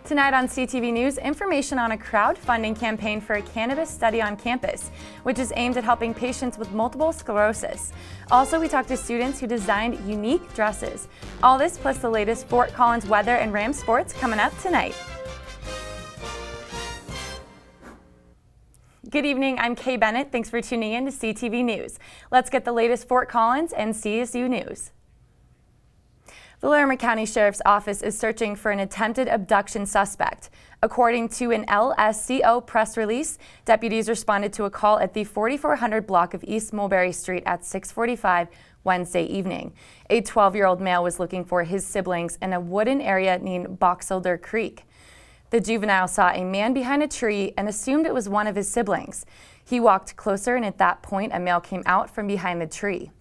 Tonight on CTV News, information on a crowdfunding campaign for a cannabis study on campus, which is aimed at helping patients with multiple sclerosis. Also, we talked to students who designed unique dresses. All this plus the latest Fort Collins weather and Ram sports coming up tonight. Good evening, I'm Kay Bennet. Thanks for tuning in to CTV News. Let's get the latest Fort Collins and CSU news. The Larimer County Sheriff's Office is searching for an attempted abduction suspect. According to an LSCO press release, deputies responded to a call at the 4400 block of East Mulberry Street at 6:45 Wednesday evening. A 12-year-old male was looking for his siblings in a wooded area named Boxelder Creek. The juvenile saw a man behind a tree and assumed it was one of his siblings. He walked closer, and at that point, a male came out from behind the tree.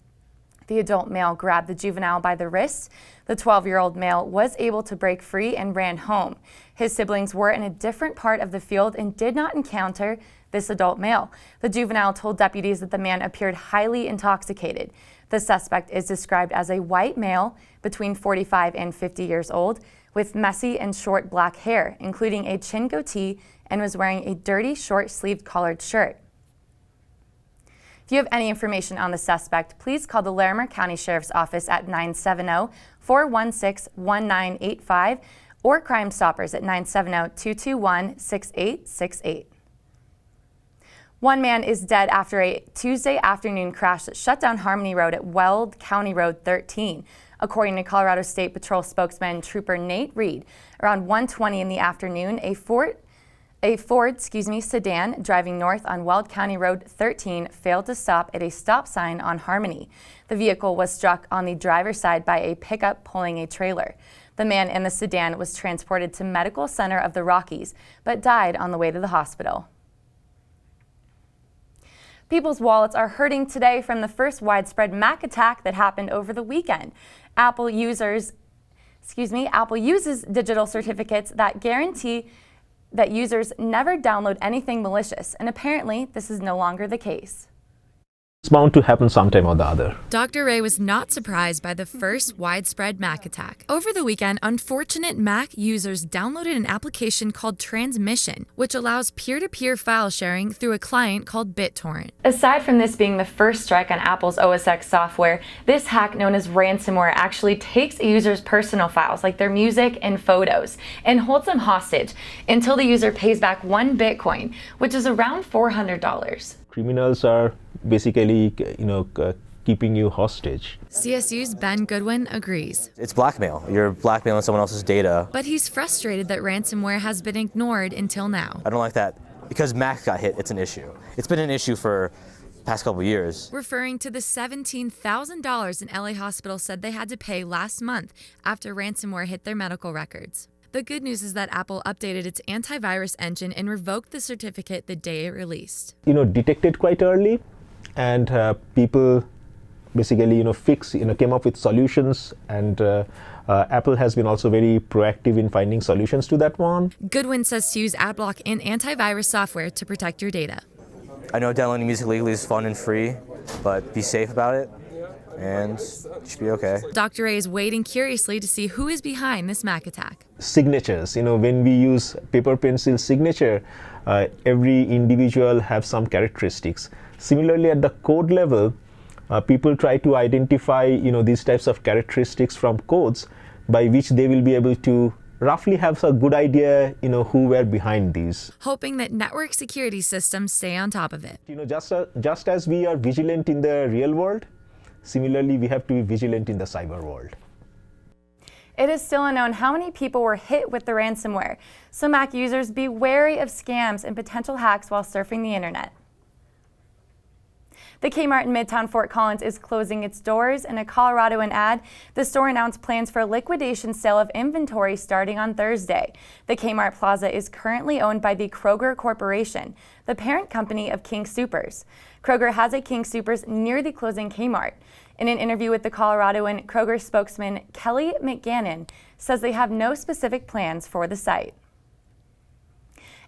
The adult male grabbed the juvenile by the wrist. The 12-year-old male was able to break free and ran home. His siblings were in a different part of the field and did not encounter this adult male. The juvenile told deputies that the man appeared highly intoxicated. The suspect is described as a white male between 45 and 50 years old with messy and short black hair, including a chin goatee, and was wearing a dirty short-sleeved collared shirt. If you have any information on the suspect, please call the Larimer County Sheriff's Office at 970-416-1985 or Crime Stoppers at 970-221-6868. One man is dead after a Tuesday afternoon crash that shut down Harmony Road at Weld County Road 13. According to Colorado State Patrol spokesman Trooper Nate Reed, around 1:20 in the afternoon, a Ford sedan driving north on Weld County Road 13 failed to stop at a stop sign on Harmony. The vehicle was struck on the driver's side by a pickup pulling a trailer. The man in the sedan was transported to Medical Center of the Rockies, but died on the way to the hospital. People's wallets are hurting today from the first widespread Mac attack that happened over the weekend. Apple uses digital certificates that guarantee that users never download anything malicious, and apparently this is no longer the case. It's bound to happen sometime or the other. Dr. Ray was not surprised by the first widespread Mac attack. Over the weekend, unfortunate Mac users downloaded an application called Transmission, which allows peer-to-peer file sharing through a client called BitTorrent. Aside from this being the first strike on Apple's OS X software, this hack known as ransomware actually takes a user's personal files, like their music and photos, and holds them hostage until the user pays back 1 Bitcoin, which is around $400. Criminals are basically, keeping you hostage. CSU's Ben Goodwin agrees. It's blackmail. You're blackmailing someone else's data. But he's frustrated that ransomware has been ignored until now. I don't like that. Because Mac got hit, it's an issue. It's been an issue for the past couple of years. Referring to the $17,000 an LA hospital said they had to pay last month after ransomware hit their medical records. The good news is that Apple updated its antivirus engine and revoked the certificate the day it released. Detected quite early, and people basically, came up with solutions, and Apple has been also very proactive in finding solutions to that one. Goodwin says to use AdBlock and antivirus software to protect your data. I know downloading music legally is fun and free, but be safe about it, and it should be okay. Dr. Ray is waiting curiously to see who is behind this Mac attack. Signatures, when we use paper pencil signature, every individual have some characteristics. Similarly, at the code level, people try to identify, these types of characteristics from codes by which they will be able to roughly have a good idea, who were behind these. Hoping that network security systems stay on top of it. Just as we are vigilant in the real world, similarly, we have to be vigilant in the cyber world. It is still unknown how many people were hit with the ransomware, so Mac users be wary of scams and potential hacks while surfing the internet. The Kmart in Midtown Fort Collins is closing its doors. In a Coloradoan ad, the store announced plans for a liquidation sale of inventory starting on Thursday. The Kmart Plaza is currently owned by the Kroger Corporation, the parent company of King Soopers. Kroger has a King Soopers near the closing Kmart. In an interview with the Coloradoan, Kroger spokesman Kelly McGannon says they have no specific plans for the site.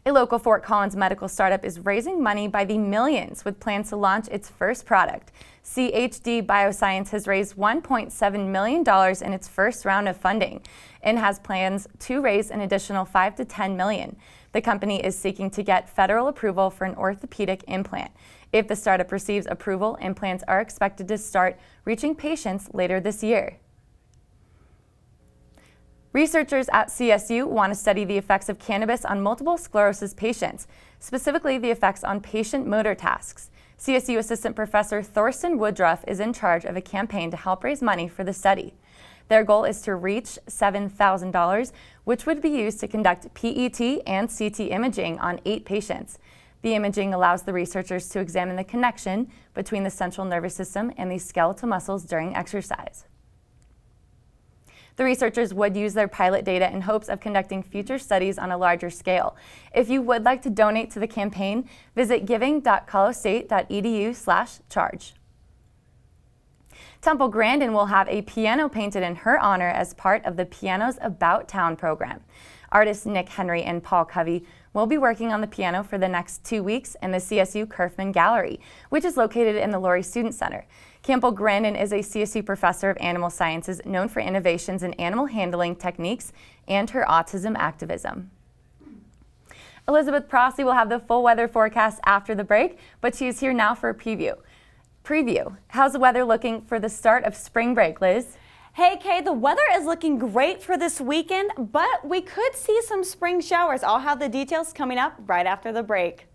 A local Fort Collins medical startup is raising money by the millions with plans to launch its first product. CHD Bioscience has raised $1.7 million in its first round of funding and has plans to raise an additional $5 to $10 million. The company is seeking to get federal approval for an orthopedic implant. If the startup receives approval, implants are expected to start reaching patients later this year. Researchers at CSU want to study the effects of cannabis on multiple sclerosis patients, specifically the effects on patient motor tasks. CSU Assistant Professor Thorsten Woodruff is in charge of a campaign to help raise money for the study. Their goal is to reach $7,000, which would be used to conduct PET and CT imaging on 8 patients. The imaging allows the researchers to examine the connection between the central nervous system and the skeletal muscles during exercise. The researchers would use their pilot data in hopes of conducting future studies on a larger scale. If you would like to donate to the campaign, visit giving.colostate.edu/charge. Temple Grandin will have a piano painted in her honor as part of the Pianos About Town program. Artists Nick Henry and Paul Covey will be working on the piano for the next 2 weeks in the CSU Kerfman Gallery, which is located in the Laurie Student Center. Temple Grandin is a CSU professor of animal sciences known for innovations in animal handling techniques and her autism activism. Elizabeth Prosty will have the full weather forecast after the break, but she is here now for a preview. How's the weather looking for the start of spring break, Liz? Hey Kay, the weather is looking great for this weekend, but we could see some spring showers. I'll have the details coming up right after the break.